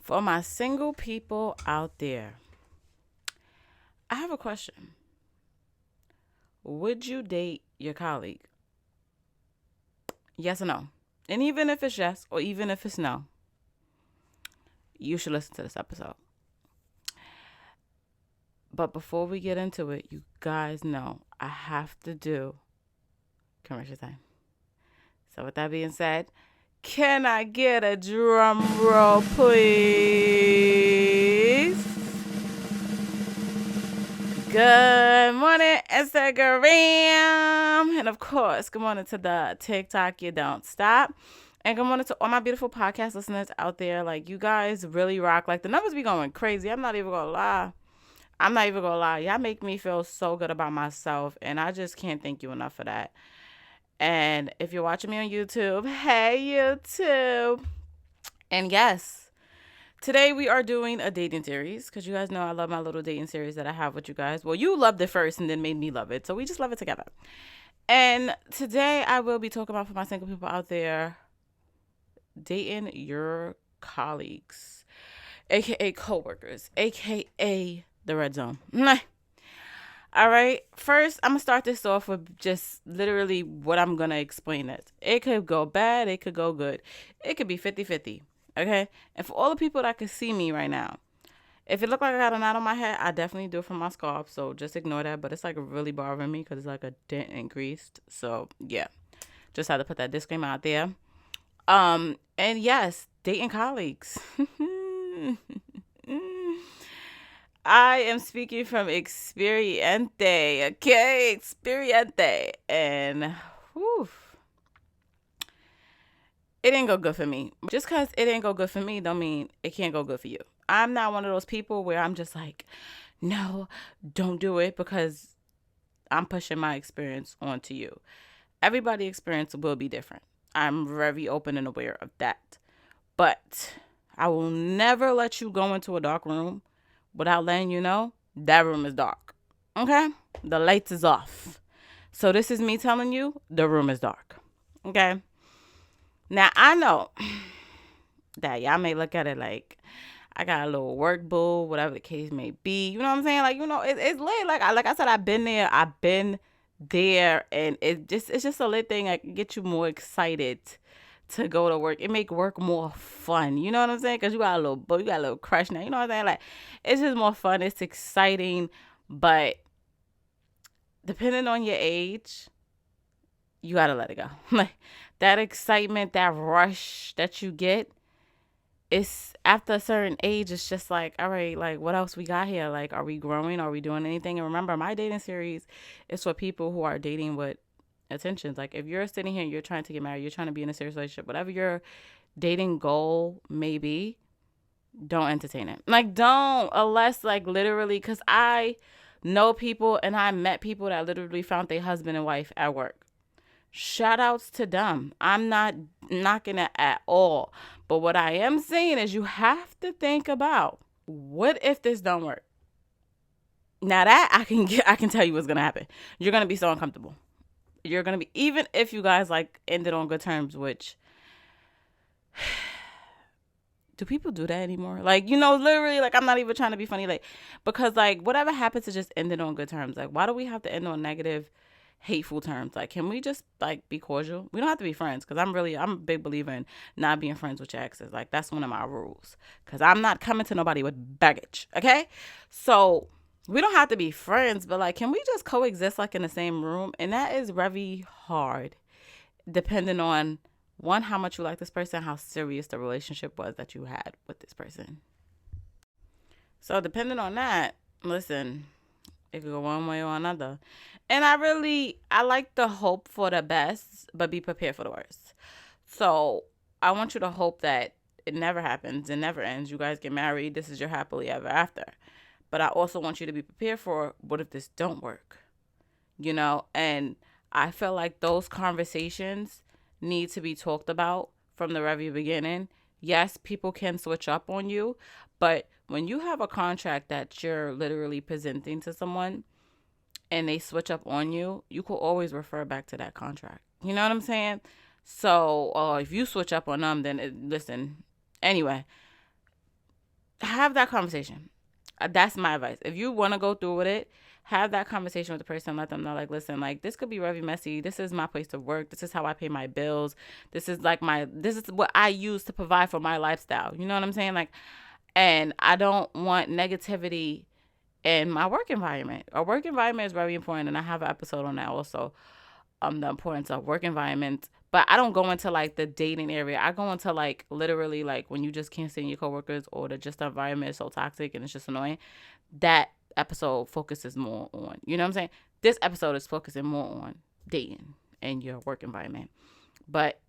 For my single people out there, I have a question. Would you date your colleague? Yes or no? And even if it's yes or even if it's no, you should listen to this episode. But before we get into it, you guys know I have to do commercial time. So with that being said, can I get a drum roll, please? Good morning, Instagram. And of course, good morning to the TikTok You Don't Stop. And good morning to all my beautiful podcast listeners out there. Like, you guys really rock. Like, the numbers be going crazy. I'm not even going to lie. Y'all make me feel so good about myself. And I just can't thank you enough for that. And if you're watching me on YouTube, hey, YouTube. And yes, today we are doing a dating series because you guys know I love my little dating series that I have with you guys. Well, you loved it first and then made me love it. So we just love it together. And today I will be talking about, for my single people out there, dating your colleagues, aka coworkers, aka the red zone. All right. First, I'm going to start this off with just literally what I'm going to explain it. It could go bad. It could go good. It could be 50-50. Okay. And for all the people that can see me right now, if it look like I got a knot on my head, I definitely do it from my scalp. So just ignore that. But it's like really bothering me because it's like a dent and greased. So yeah, just had to put that disclaimer out there. And yes, dating colleagues. I am speaking from experiente, okay? Experiente. And whew, it didn't go good for me. Just because it didn't go good for me don't mean it can't go good for you. I'm not one of those people where I'm just like, no, don't do it because I'm pushing my experience onto you. Everybody's experience will be different. I'm very open and aware of that. But I will never let you go into a dark room without letting you know that room is dark. Okay? The lights is off. So this is me telling you the room is dark. Okay? Now, I know that y'all may look at it like I got a little work boo, whatever the case may be. You know what I'm saying? Like, it's lit. Like I said, I've been there. And it's just a lit thing that can get you more excited to go to work. It make work more fun. You know what I'm saying? Because you got a little boo, you got a little crush now. You know what I'm saying? Like, it's just more fun. It's exciting. But depending on your age, you got to let it go. Like, that excitement, that rush that you get, it's after a certain age, it's just like, all right, like, what else we got here? Like, are we growing? Are we doing anything? And remember, my dating series is for people who are dating with intentions. Like, if you're sitting here and you're trying to get married, you're trying to be in a serious relationship, whatever your dating goal may be, don't entertain it. Like, don't, unless, like, literally, because I know people and I met people that literally found their husband and wife at work. Shout outs to them. I'm not knocking it at all. But what I am saying is you have to think about, what if this don't work? Now that I can tell you what's gonna happen. You're gonna be so uncomfortable. You're gonna be, even if you guys like ended on good terms, which do people do that anymore? Like, literally, like, I'm not even trying to be funny, like, because like whatever happens to just ended on good terms. Like, why do we have to end on negative, hateful terms? Like, can we just like be cordial? We don't have to be friends, because I'm a big believer in not being friends with your exes. Like, that's one of my rules, because I'm not coming to nobody with baggage. Okay, so we don't have to be friends, but like, can we just coexist like in the same room? And that is very hard, depending on, one, how much you like this person, how serious the relationship was that you had with this person. So depending on that, listen, it could go one way or another. And I like to hope for the best, but be prepared for the worst. So I want you to hope that it never happens, it never ends. You guys get married, this is your happily ever after. But I also want you to be prepared for, what if this don't work? And I feel like those conversations need to be talked about from the very beginning. Yes, people can switch up on you, but when you have a contract that you're literally presenting to someone and they switch up on you, you could always refer back to that contract. You know what I'm saying? So if you switch up on them, then listen. Anyway, have that conversation. That's my advice. If you want to go through with it, have that conversation with the person. Let them know, like, listen, like, this could be very messy. This is my place of work. This is how I pay my bills. This is what I use to provide for my lifestyle. You know what I'm saying? Like, and I don't want negativity in my work environment. Our work environment is very important, and I have an episode on that also. The importance of work environments. But I don't go into like the dating area. I go into like literally like when you just can't stand your coworkers, or the environment is so toxic and it's just annoying. That episode focuses more on, you know what I'm saying? This episode is focusing more on dating and your work environment. But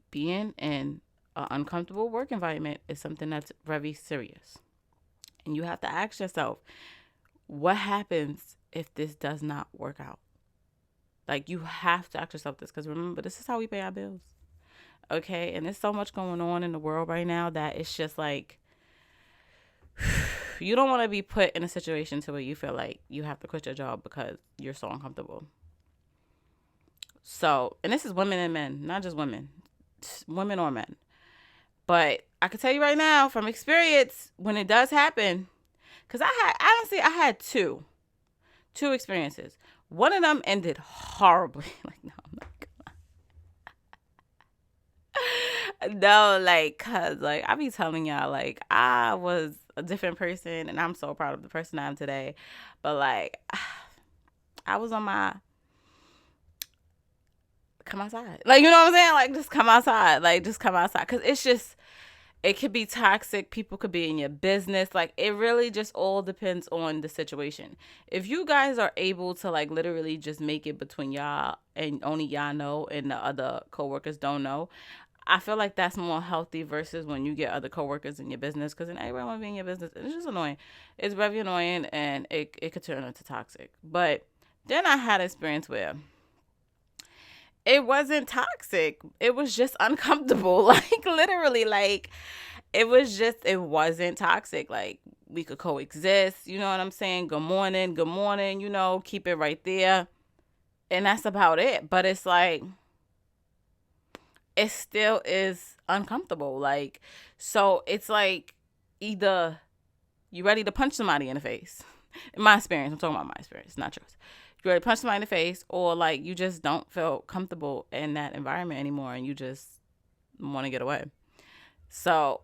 being in an uncomfortable work environment is something that's very serious. And you have to ask yourself, what happens if this does not work out? Like, you have to ask yourself this, because remember, this is how we pay our bills. Okay? And there's so much going on in the world right now that it's just like, you don't want to be put in a situation to where you feel like you have to quit your job because you're so uncomfortable. So, and this is women and men, not just women or men. But I can tell you right now from experience, when it does happen, because I had two experiences. One of them ended horribly. Like, no, I'm not gonna. No, like, cause like I be telling y'all, like, I was a different person, and I'm so proud of the person I am today. But like, I was on my come outside. Like, you know what I'm saying? Like, just come outside. Like, just come outside. Cause it's just, it could be toxic. People could be in your business. Like, it really just all depends on the situation. If you guys are able to, like, literally just make it between y'all and only y'all know and the other coworkers don't know, I feel like that's more healthy versus when you get other coworkers in your business, because then everyone want to be in your business. It's just annoying. It's very annoying, and it could turn into toxic. But then I had an experience where it wasn't toxic. It was just uncomfortable. Like, literally, like, it wasn't toxic. Like, we could coexist. You know what I'm saying? Good morning, you know, keep it right there. And that's about it. But it's like, it still is uncomfortable. Like, so it's like, either you ready to punch somebody in the face. In my experience, I'm talking about my experience, not yours. You ready to punch somebody in the face, or like you just don't feel comfortable in that environment anymore and you just want to get away. So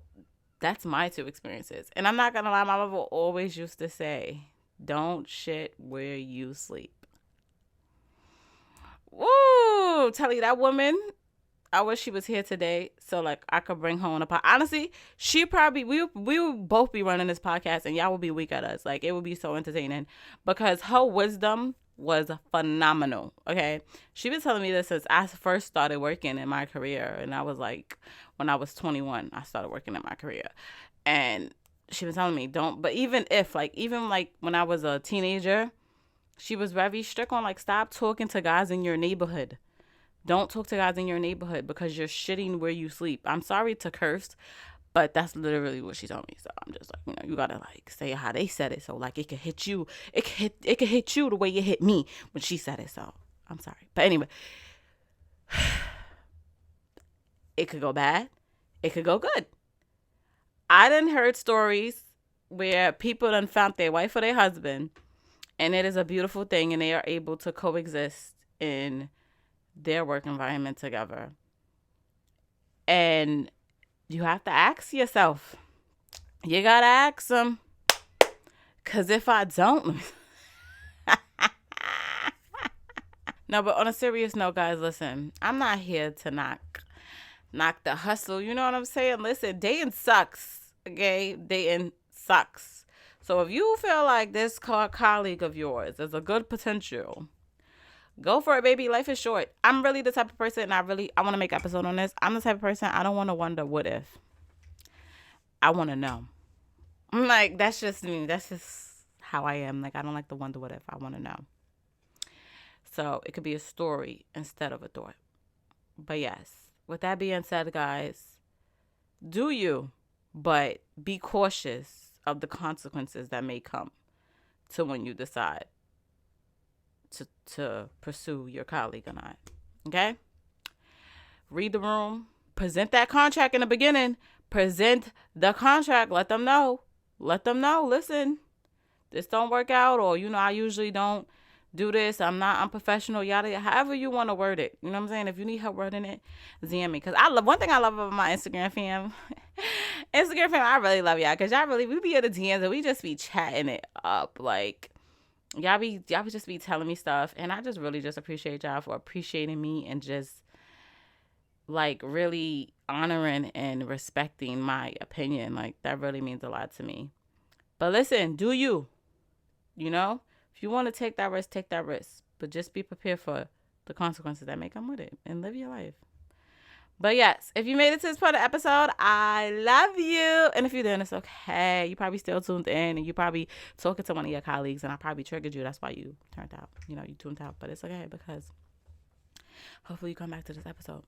that's my two experiences. And I'm not going to lie, my mother always used to say, don't shit where you sleep. Woo! Tell you, that woman, I wish she was here today so like I could bring her on a pod. Honestly, she probably, we would both be running this podcast and y'all would be weak at us. Like, it would be so entertaining because her wisdom was phenomenal. Okay, she been telling me this since I first started working in my career, and I was like, when I was 21, I started working in my career, and she was telling me but even when I was a teenager, she was very strict on like, stop talking to guys in your neighborhood. Don't talk to guys in your neighborhood because you're shitting where you sleep. I'm sorry to curse, but that's literally what she told me. So I'm just like, you know, you gotta like say how they said it. So like it could hit you. It could hit you the way it hit me when she said it. So I'm sorry. But anyway, it could go bad. It could go good. I done heard stories where people done found their wife or their husband, and it is a beautiful thing, and they are able to coexist in their work environment together. And you have to ask yourself. You gotta ask them. Because if I don't... No, but on a serious note, guys, listen. I'm not here to knock the hustle. You know what I'm saying? Listen, dating sucks. Okay? Dating sucks. So if you feel like this colleague of yours is a good potential, go for it, baby. Life is short. I'm really the type of person, and I want to make an episode on this. I'm the type of person, I don't want to wonder what if. I want to know. I'm like, that's just me. That's just how I am. Like, I don't like to wonder what if. I want to know. So it could be a story instead of a thought. But yes, with that being said, guys, do you, but be cautious of the consequences that may come to when you decide to pursue your colleague or not. Okay? Read the room. Present that contract in the beginning. Present the contract. Let them know. Let them know, listen, this don't work out, or I usually don't do this. I'm not unprofessional, yada yada. However you want to word it. You know what I'm saying? If you need help wording it, DM me. Cause I love one thing I love about my Instagram fam. Instagram fam, I really love y'all. Cause y'all really we be at the DMs and we just be chatting it up. Like y'all be just be telling me stuff. And I just really just appreciate y'all for appreciating me and just like really honoring and respecting my opinion. Like that really means a lot to me. But listen, do you? You know, if you want to take that risk, take that risk. But just be prepared for the consequences that may come with it and live your life. But yes, if you made it to this part of the episode, I love you. And if you didn't, it's okay. You probably still tuned in and you probably talking to one of your colleagues and I probably triggered you. That's why you turned out. You tuned out. But it's okay because hopefully you come back to this episode.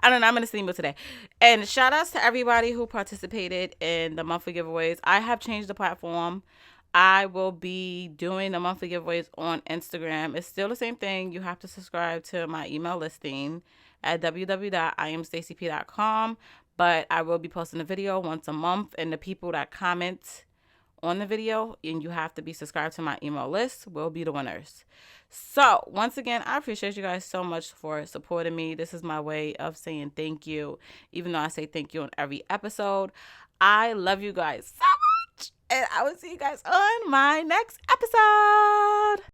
I don't know. I'm in a steam mood today. And shout outs to everybody who participated in the monthly giveaways. I have changed the platform. I will be doing the monthly giveaways on Instagram. It's still the same thing. You have to subscribe to my email listing at www.iamstacyp.com. But I will be posting a video once a month. And the people that comment on the video and you have to be subscribed to my email list will be the winners. So once again, I appreciate you guys so much for supporting me. This is my way of saying thank you, even though I say thank you on every episode. I love you guys so much, and I will see you guys on my next episode.